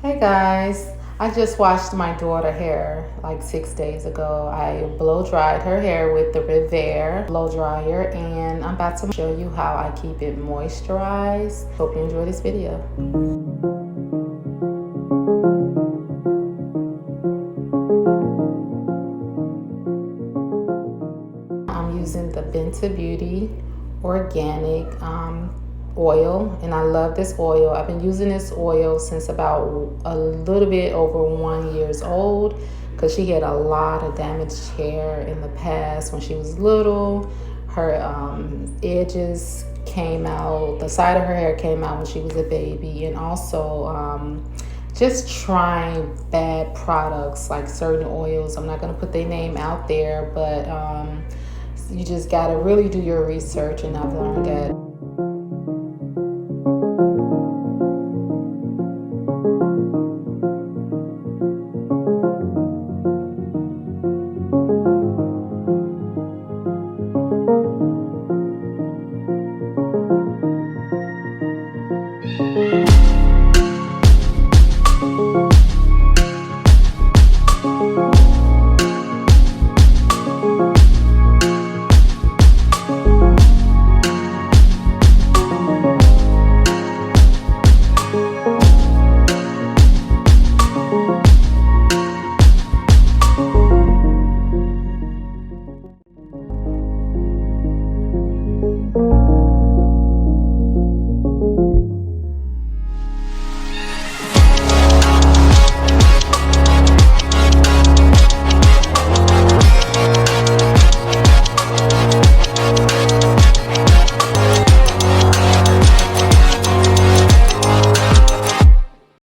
Hey guys, I just washed my daughter hair like 6 days ago. I blow dried her hair with the Revair blow dryer, and I'm about to show you how I keep it moisturized. Hope you enjoy this video. I'm using the Benta Beauty organic oil, and I love this oil. I've been using this oil since about a little bit over 1 years old, because she had a lot of damaged hair in the past when she was little. Her edges came out, the side of her hair came out when she was a baby, and also just trying bad products like certain oils. I'm not going to put their name out there, but you just got to really do your research, and I've learned that